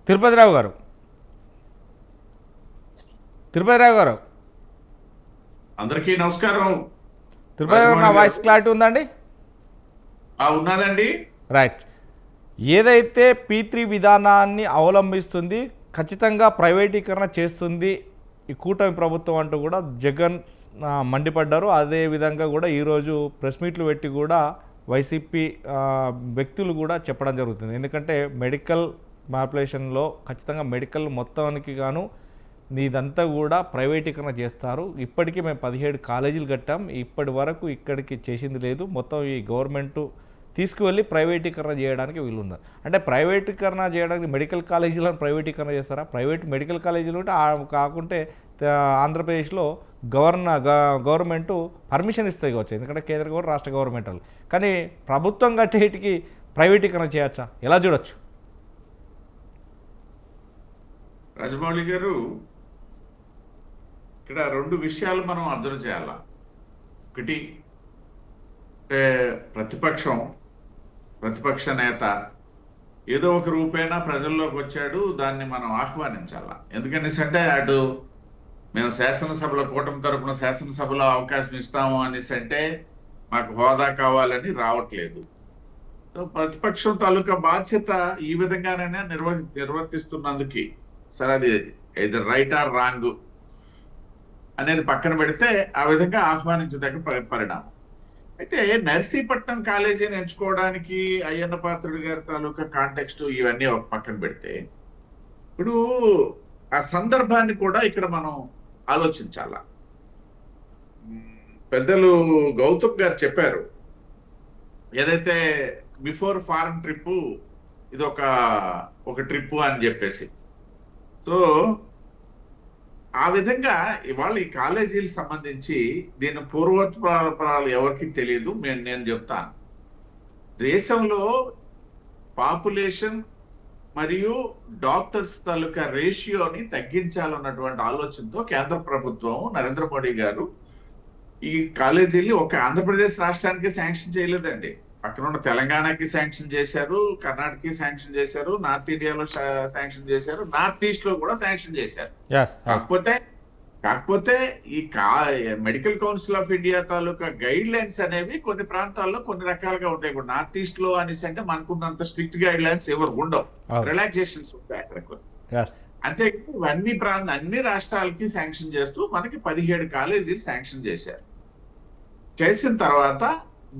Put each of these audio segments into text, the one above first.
తిరుపతిరావు గారు తిరుపతిరావు గారు అందరికీ నమస్కారం. తిరుపతిరావు గారు, నా రాజమౌళి వాయిస్ గారు క్లారిటీ ఉందండి? ఉన్నదండి. రైట్. ఏదైతే P3 విధానాన్ని అవలంబిస్తుంది, ఖచ్చితంగా ప్రైవేటీకరణ చేస్తుంది ఈ కూటమి ప్రభుత్వం అంటూ కూడా జగన్ మండిపడ్డారు. అదేవిధంగా కూడా ఈరోజు ప్రెస్ మీట్లు పెట్టి కూడా వైసీపీ వ్యక్తులు కూడా చెప్పడం జరుగుతుంది. ఎందుకంటే మెడికల్ పాపులేషన్లో ఖచ్చితంగా మెడికల్ మొత్తానికి గాను ఇదంతా కూడా ప్రైవేటీకరణ చేస్తారు. ఇప్పటికీ మేము 17 కాలేజీలు కట్టాం, ఇప్పటి వరకు ఇక్కడికి చేసింది లేదు. మొత్తం ఈ గవర్నమెంట్ తీసుకువెళ్ళి ప్రైవేటీకరణ చేయడానికి వీళ్ళున్నారు. అంటే ప్రైవేటీకరణ చేయడానికి మెడికల్ కాలేజీలను ప్రైవేటీకరణ చేస్తారా? ప్రైవేట్ మెడికల్ కాలేజీలు ఉంటే కాకుంటే ఆంధ్రప్రదేశ్లో గవర్నమెంట్ పర్మిషన్ ఇస్తే కావచ్చు, ఎందుకంటే కేంద్ర గవర్నమెంట్ రాష్ట్ర గవర్నమెంట్ వాళ్ళు. కానీ ప్రభుత్వం కట్టేటికి ప్రైవేటీకరణ చేయొచ్చా? ఎలా చూడొచ్చు? రాజమౌళి గారు, ఇక్కడ రెండు విషయాలు మనం అబ్జర్వ్ చేయాల. ఒకటి, ప్రతిపక్ష నేత ఏదో ఒక రూపేణా ప్రజల్లోకి వచ్చాడు, దాన్ని మనం ఆహ్వానించాలా. ఎందుకనేసి అంటే అటు మేము శాసనసభలో కూటమి తరపున శాసనసభలో అవకాశం ఇస్తాము అనేసి అంటే మాకు హోదా కావాలని రావట్లేదు. ప్రతిపక్షం తాలూకా బాధ్యత ఈ విధంగానైనా నిర్వర్తిస్తున్నందుకు సరే, అది ఇది రైట్ ఆర్ రాంగ్ అనేది పక్కన పెడితే ఆ విధంగా ఆహ్వానించదగ్గ పరిణామం. అయితే నర్సీపట్నం కాలేజీని ఎంచుకోవడానికి అయ్యన్న పాత్రుడు గారి తాలూకా కాంటెక్స్ట్ ఇవన్నీ ఒక పక్కన పెడితే, ఇప్పుడు ఆ సందర్భాన్ని కూడా ఇక్కడ మనం ఆలోచించాల. పెద్దలు గౌతమ్ గారు చెప్పారు, ఏదైతే బిఫోర్ ఫారెన్ ట్రిప్ ఇది ఒక ట్రిప్ అని చెప్పేసి. సో ఆ విధంగా ఇవాళ ఈ కాలేజీలకు సంబంధించి దీని పూర్వోత్తరాలు ఎవరికి తెలియదు. నేను చెప్తాను, దేశంలో పాపులేషన్ మరియు డాక్టర్స్ తాలూకా రేషియోని తగ్గించాలన్నటువంటి ఆలోచనతో కేంద్ర ప్రభుత్వం నరేంద్ర మోడీ గారు ఈ కాలేజీని ఒక ఆంధ్రప్రదేశ్ రాష్ట్రానికి శాంక్షన్ చేయలేదండి. పక్కన ఉన్న తెలంగాణకి శాంక్షన్ చేశారు, కర్ణాటకకి శాంక్షన్ చేశారు, నార్త్ ఇండియాలో శాంక్షన్ చేశారు, నార్త్ ఈస్ట్ లో కూడా శాంక్షన్ చేశారు. కాకపోతే ఈ medical council of India taluka guide lines అనేవి కొన్ని ప్రాంతాల్లో కొన్ని రకాలుగా ఉంటాయి. కూడా నార్త్ ఈస్ట్ లో అనేసి అంటే మనకున్నంత స్ట్రిక్ట్ గైడ్ లైన్స్ ఎవరు ఉండవు, రిలాక్సేషన్స్ ఉంటాయి అక్కడ. అంతే అన్ని రాష్ట్రాలకి శాంక్షన్ చేస్తూ మనకి 17 కాలేజీలు శాంక్షన్ చేసిన తర్వాత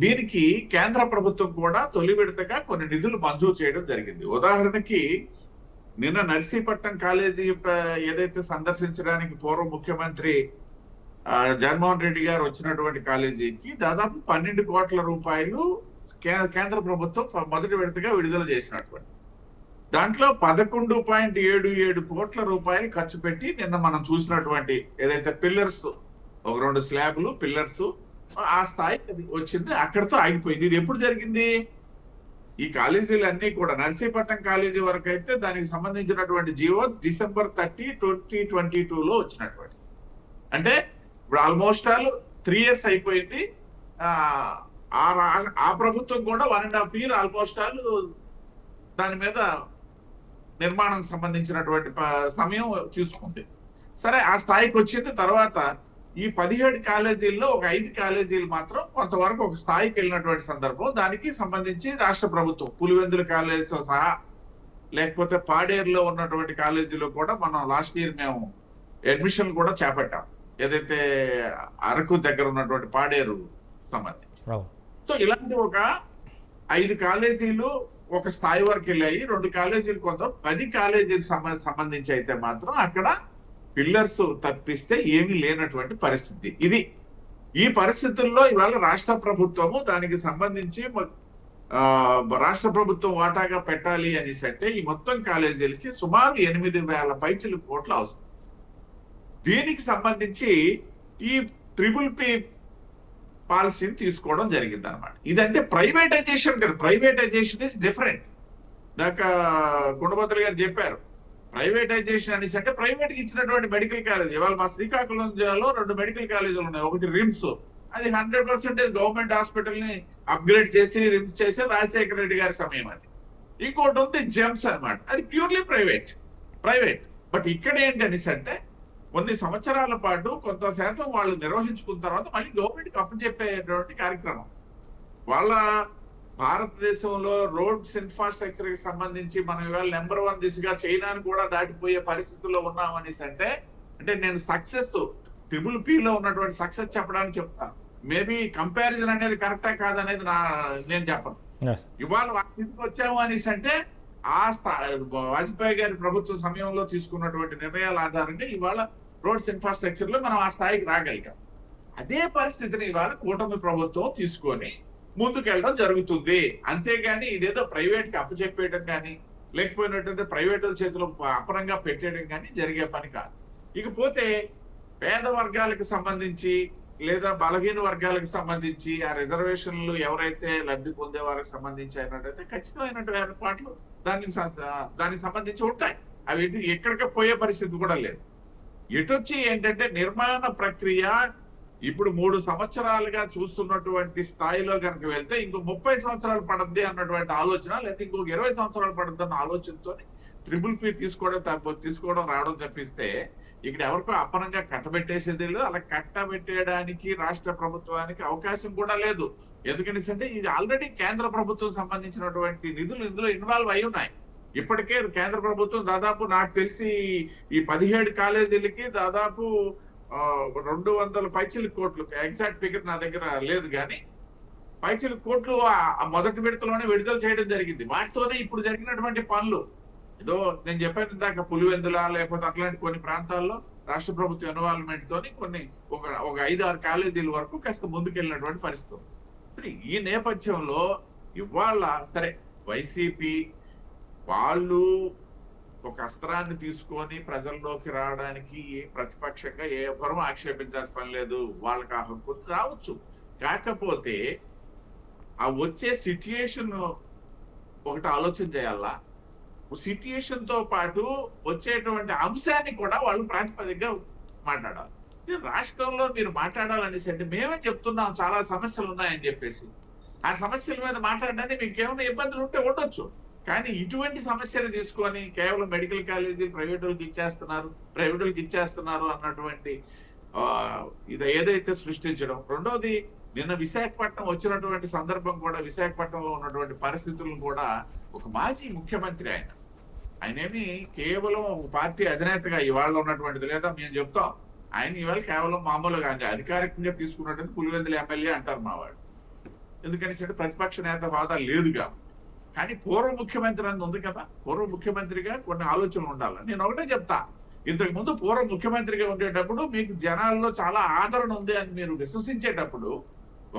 దీనికి కేంద్ర ప్రభుత్వం కూడా తొలి విడతగా కొన్ని నిధులు మంజూరు చేయడం జరిగింది. ఉదాహరణకి నిన్న నర్సీపట్నం కాలేజీ ఏదైతే సందర్శించడానికి పూర్వ ముఖ్యమంత్రి జగన్మోహన్ రెడ్డి గారు వచ్చినటువంటి కాలేజీకి దాదాపు 12 కోట్ల రూపాయలు కేంద్ర ప్రభుత్వం మొదటి విడతగా విడుదల చేసినటువంటి దాంట్లో 11.77 కోట్ల రూపాయలు ఖర్చు పెట్టి నిన్న మనం చూసినటువంటి ఏదైతే పిల్లర్స్, ఒక 2 స్లాబ్లు పిల్లర్స్ ఆ స్థాయికి వచ్చింది, అక్కడితో ఆగిపోయింది. ఇది ఎప్పుడు జరిగింది? ఈ కాలేజీలు అన్ని కూడా నర్సీపట్నం కాలేజీ వరకు అయితే దానికి సంబంధించినటువంటి జీవో December 30, 2022లో వచ్చినటువంటి, అంటే ఇప్పుడు ఆల్మోస్ట్ 3 years అయిపోయింది. ఆ ప్రభుత్వం కూడా 1.5 year ఆల్మోస్ట్ దాని మీద నిర్మాణం సంబంధించినటువంటి సమయం తీసుకుంది. సరే, ఆ స్థాయికి వచ్చింది. తర్వాత ఈ 17 కాలేజీల్లో ఒక 5 కాలేజీలు మాత్రం కొంతవరకు ఒక స్థాయికి వెళ్ళినటువంటి సందర్భం. దానికి సంబంధించి రాష్ట్ర ప్రభుత్వం పులివెందుల కాలేజీతో సహా, లేకపోతే పాడేరులో ఉన్నటువంటి కాలేజీలో కూడా మనం లాస్ట్ ఇయర్ మేము అడ్మిషన్ కూడా చేపట్టాం, ఏదైతే అరకు దగ్గర ఉన్నటువంటి పాడేరు సంబంధించి. సో ఇలాంటి ఒక 5 కాలేజీలు ఒక స్థాయి వరకు వెళ్ళాయి. 2 కాలేజీలు కొంత 10 కాలేజీలకు సంబంధించి అయితే మాత్రం అక్కడ పిల్లర్స్ తప్పిస్తే ఏమీ లేనటువంటి పరిస్థితి. ఈ పరిస్థితుల్లో ఇవాళ రాష్ట్ర ప్రభుత్వము దానికి సంబంధించి రాష్ట్ర ప్రభుత్వం వాటాగా పెట్టాలి అనేసి అంటే ఈ మొత్తం కాలేజీలకి సుమారు 8,000 పైచిలు కోట్లు అవసరం. దీనికి సంబంధించి ఈ TPP పాలసీని తీసుకోవడం జరిగింది అనమాట. ఇదంటే ప్రైవేటైజేషన్ కదా, ప్రైవేటైజేషన్ ఇస్ డిఫరెంట్. దాకా కుండబద్దలు గారు చెప్పారు, ప్రైవేటైజేషన్ అనేసి అంటే ప్రైవేట్ కి ఇచ్చినటువంటి మెడికల్ కాలేజ్. ఇవాళ మా శ్రీకాకుళం జిల్లాలో 2 మెడికల్ కాలేజీలు ఉన్నాయి. ఒకటి రిమ్స్, అది 100% గవర్నమెంట్ హాస్పిటల్ ని అప్గ్రేడ్ చేసి రిమ్స్ చేసి రాజశేఖర రెడ్డి గారి సమయం అది. ఇంకోటి ఉంది జెమ్స్ అన్నమాట, అది ప్యూర్లీ ప్రైవేట్. బట్ ఇక్కడ ఏంటి అనేసి అంటే కొన్ని సంవత్సరాల పాటు కొంత శాతం వాళ్ళు నిర్వహించుకున్న తర్వాత మళ్ళీ గవర్నమెంట్కి అప్పచెప్పేటువంటి కార్యక్రమం. వాళ్ళ భారతదేశంలో రోడ్స్ ఇన్ఫ్రాస్ట్రక్చర్ కి సంబంధించి మనం ఇవాళ నెంబర్ 1 దిశగా చైనాను కూడా దాటిపోయే పరిస్థితుల్లో ఉన్నాం అనేసి అంటే నేను సక్సెస్ ట్రిపుల్ లో ఉన్నటువంటి సక్సెస్ చెప్పడానికి చెప్తాను. మేబీ కంపారిజన్ అనేది కరెక్టా కాదనేది నేను చెప్పను. Yes. ఇవాళ ఇంటికి వచ్చాము అనేసి అంటే వాజ్పేయి గారి ప్రభుత్వ సమయంలో తీసుకున్నటువంటి నిర్ణయాల ఆధారంగా ఇవాళ రోడ్స్ ఇన్ఫ్రాస్ట్రక్చర్ లో మనం ఆ స్థాయికి రాగలిగాం. అదే పరిస్థితిని ఇవాళ కూటమి ప్రభుత్వం తీసుకొని ముందుకెళ్ళడం జరుగుతుంది. అంతేగాని ఇదేదో ప్రైవేట్ కి అప్పచెప్పేయడం కానీ లేకపోయినట్టయితే ప్రైవేట్ చేతిలో అపరంగా పెట్టేయడం కానీ జరిగే పని కాదు. ఇకపోతే పేద వర్గాలకు సంబంధించి లేదా బలహీన వర్గాలకు సంబంధించి ఆ రిజర్వేషన్లు ఎవరైతే లబ్ధి పొందే వారికి సంబంధించి అయినట్టయితే ఖచ్చితమైనటువంటి ఏర్పాట్లు దానికి సంబంధించి ఉంటాయి. అవి ఎక్కడికి పోయే పరిస్థితి కూడా లేదు. ఎటొచ్చి ఏంటంటే నిర్మాణ ప్రక్రియ ఇప్పుడు 3 సంవత్సరాలుగా చూస్తున్నటువంటి స్థాయిలో కనుక వెళ్తే ఇంకో 30 సంవత్సరాలు పడద్ది అన్నటువంటి ఆలోచన, లేకపోతే ఇంకొక 20 సంవత్సరాలు పడద్ది అన్న ఆలోచనతో ట్రిపుల్ తీసుకోవడం రావడం తప్పిస్తే ఇక్కడ ఎవరికో అప్పనంగా కట్టబెట్టేసేది లేదు. అలా కట్టబెట్టేయడానికి రాష్ట్ర ప్రభుత్వానికి అవకాశం కూడా లేదు. ఎందుకంటే ఇది ఆల్రెడీ కేంద్ర ప్రభుత్వం సంబంధించినటువంటి నిధులు ఇందులో ఇన్వాల్వ్ అయి ఉన్నాయి. ఇప్పటికే కేంద్ర ప్రభుత్వం దాదాపు నాకు తెలిసి ఈ 17 కాలేజీలకి దాదాపు 200 పైచిల కోట్లు, ఎగ్జాక్ట్ ఫిగర్ నా దగ్గర లేదు కానీ పైచిల కోట్లు ఆ మొదటి విడతలోనే విడుదల చేయడం జరిగింది. వాటితోనే ఇప్పుడు జరిగినటువంటి పనులు ఏదో నేను చెప్పాను ఇందాక పులివెందుల లేకపోతే అట్లాంటి కొన్ని ప్రాంతాల్లో రాష్ట్ర ప్రభుత్వ ఇన్వాల్వ్మెంట్ తోని ఒక 5-6 కాలేజీల వరకు కాస్త ముందుకెళ్ళినటువంటి పరిస్థితి. ఈ నేపథ్యంలో ఇవాళ సరే వైసీపీ వాళ్ళు ఒక అస్త్రాన్ని తీసుకొని ప్రజల్లోకి రావడానికి ప్రతిపక్షంగా ఏ ఎవరూ ఆక్షేపించాల్సిన పని లేదు. వాళ్ళకి ఆ హక్కు రావచ్చు. కాకపోతే ఆ వచ్చే సిట్యుయేషన్ ఒకటి ఆలోచన చేయాలా. సిట్యుయేషన్ తో పాటు వచ్చేటువంటి అంశాన్ని కూడా వాళ్ళు ప్రాతిపదికగా మాట్లాడాలి. రాష్ట్రంలో మీరు మాట్లాడాలనేసి అంటే మేమే చెప్తున్నాం చాలా సమస్యలు ఉన్నాయని చెప్పేసి ఆ సమస్యల మీద మాట్లాడడానికి మీకు ఏమైనా ఇబ్బందులు ఉంటే ఉండొచ్చు. కానీ ఇటువంటి సమస్యలు తీసుకొని కేవలం మెడికల్ కాలేజీ ప్రైవేటులకు ఇచ్చేస్తున్నారు అన్నటువంటి ఇది ఏదైతే సృష్టించడం. రెండోది నిన్న విశాఖపట్నం వచ్చినటువంటి సందర్భం కూడా విశాఖపట్నంలో ఉన్నటువంటి పరిస్థితులను కూడా ఒక మాజీ ముఖ్యమంత్రి ఆయనేమి కేవలం ఒక పార్టీ అధినేతగా ఇవాళ ఉన్నటువంటిది లేదా మేము చెప్తాం. ఆయన ఇవాళ కేవలం మామూలుగా అధికారికంగా తీసుకున్నట్టు పులివెందుల ఎమ్మెల్యే అంటారు మా వాళ్ళు. ఎందుకంటే ప్రతిపక్ష నేత హోదా లేదుగా. కానీ పూర్వ ముఖ్యమంత్రి అని ఉంది కదా, పూర్వ ముఖ్యమంత్రిగా కొన్ని ఆలోచనలు ఉండాలి. నేను ఒకటే చెప్తా, ఇంతకు ముందు పూర్వ ముఖ్యమంత్రిగా ఉండేటప్పుడు మీకు జనాల్లో చాలా ఆదరణ ఉంది అని మీరు విశ్వసించేటప్పుడు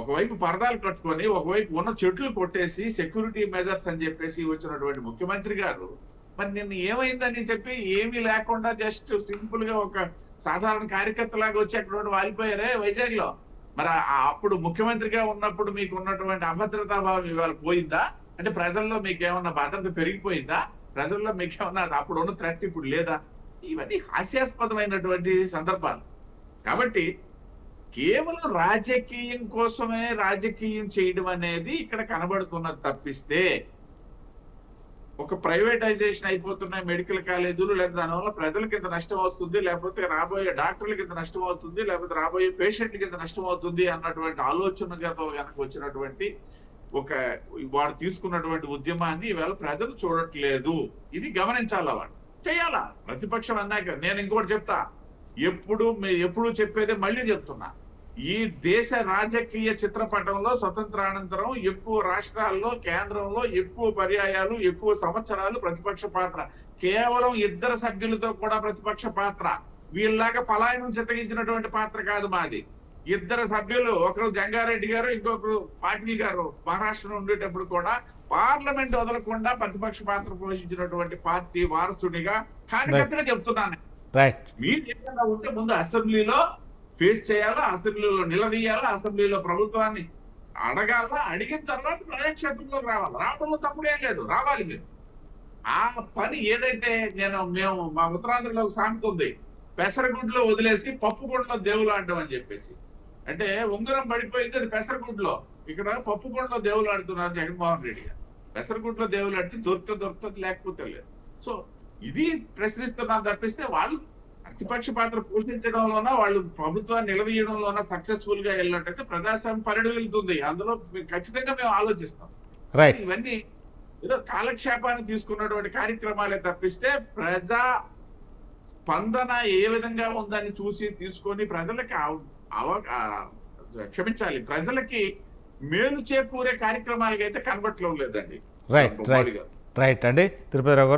ఒకవైపు పరదాలు కట్టుకొని ఒకవైపు ఉన్న చెట్లు కొట్టేసి సెక్యూరిటీ మెజర్స్ అని చెప్పేసి వచ్చినటువంటి ముఖ్యమంత్రి గారు మరి నిన్న ఏమైందని చెప్పి ఏమీ లేకుండా జస్ట్ సింపుల్ గా ఒక సాధారణ కార్యకర్త లాగా వచ్చి అక్కడ వాలిపోయారే వైజాగ్ లో. మరి అప్పుడు ముఖ్యమంత్రిగా ఉన్నప్పుడు మీకు ఉన్నటువంటి అభద్రతా భావం ఇవాళ పోయిందా? అంటే ప్రజల్లో మీకు ఏమన్నా భద్రత పెరిగిపోయిందా? ప్రజల్లో మీకు ఏమన్నా అప్పుడు ఉన్న థ్రెట్ ఇప్పుడు లేదా? ఇవన్నీ హాస్యాస్పదమైనటువంటి సందర్భాలు. కాబట్టి కేవలం రాజకీయం కోసమే రాజకీయం చేయడం అనేది ఇక్కడ కనబడుతున్నది తప్పిస్తే ఒక ప్రైవేటైజేషన్ అయిపోతున్నాయి మెడికల్ కాలేజీలు, లేదా దానివల్ల ప్రజలకి ఇంత నష్టం వస్తుంది, లేకపోతే రాబోయే డాక్టర్లకి ఇంత నష్టం అవుతుంది, లేకపోతే రాబోయే పేషెంట్లకి ఇంత నష్టం అవుతుంది అన్నటువంటి ఆలోచనతో కనుక వచ్చినటువంటి వాడు తీసుకున్నటువంటి ఉద్యమాన్ని ఈవేళ ప్రజలు చూడట్లేదు. ఇది గమనించాలా, వాడు చేయాలా. ప్రతిపక్షం అన్నాక నేను ఇంకోటి చెప్తా, ఎప్పుడు చెప్పేదే మళ్ళీ చెప్తున్నా. ఈ దేశ రాజకీయ చిత్రపటంలో స్వతంత్రానంతరం ఎక్కువ రాష్ట్రాల్లో కేంద్రంలో ఎక్కువ పర్యాయాలు ఎక్కువ సంవత్సరాలు ప్రతిపక్ష పాత్ర, కేవలం 2 సభ్యులతో కూడా ప్రతిపక్ష పాత్ర. వీళ్ళలాగా పలాయనం చిత్తగించినటువంటి పాత్ర కాదు మాది. 2 సభ్యులు, ఒకరు జంగారెడ్డి గారు ఇంకొకరు పాటిల్ గారు మహారాష్ట్రలో ఉండేటప్పుడు కూడా పార్లమెంట్ వదలకుండా ప్రతిపక్ష పాత్ర పోషించినటువంటి పార్టీ వారసుడిగా కార్యకర్తగా చెప్తున్నాను. మీరు ఏదైనా ఉంటే ముందు అసెంబ్లీలో ఫేస్ చేయాలా, అసెంబ్లీలో నిలదీయాలా, అసెంబ్లీలో ప్రభుత్వాన్ని అడగాలా, అడిగిన తర్వాత ప్రజాక్షేత్రంలోకి రావాలి. రావడంలో తప్పుడేం లేదు, రావాలి మీరు. ఆ పని ఏదైతే మేము మా ఉత్తరాంధ్రలో సామెత ఉంది, పెసరగుడ్లో వదిలేసి పప్పుగుండలో దేవులు ఆడడం అని చెప్పేసి. అంటే ఉంగరం పడిపోయింది అది పెసరగుడ్లో, ఇక్కడ పప్పుగుండలో దేవులు ఆడుతున్నారు జగన్మోహన్ రెడ్డి గారు. పెసరగుడ్లో దేవుళ్ళు అంటే దొరుకుతుంది లేకపోతే లేదు. సో ఇది ప్రశ్నిస్తున్నాను తప్పిస్తే వాళ్ళు ప్రతిపక్ష పాత్ర పోషించడంలోన వాళ్ళు ప్రభుత్వాన్ని నిలదీయడంలోన సక్సెస్ఫుల్ గా వెళ్ళినట్టయితే ప్రజాస్వామ్యం పరిడి వెళ్తుంది. అందులో ఖచ్చితంగా మేము ఆలోచిస్తాం. రైట్. ఇవన్నీ ఏదో కాలక్షేపాన్ని తీసుకున్నటువంటి కార్యక్రమాలే తప్పిస్తే ప్రజా స్పందన ఏ విధంగా ఉందని చూసి తీసుకొని ప్రజలకి క్షమించాలి, ప్రజలకి మేలు చేకూరే కార్యక్రమాలకి అయితే కనబట్టడం లేదండి. రైట్ రైట్ రైట్ అండి తిరుపతి రావు గారు.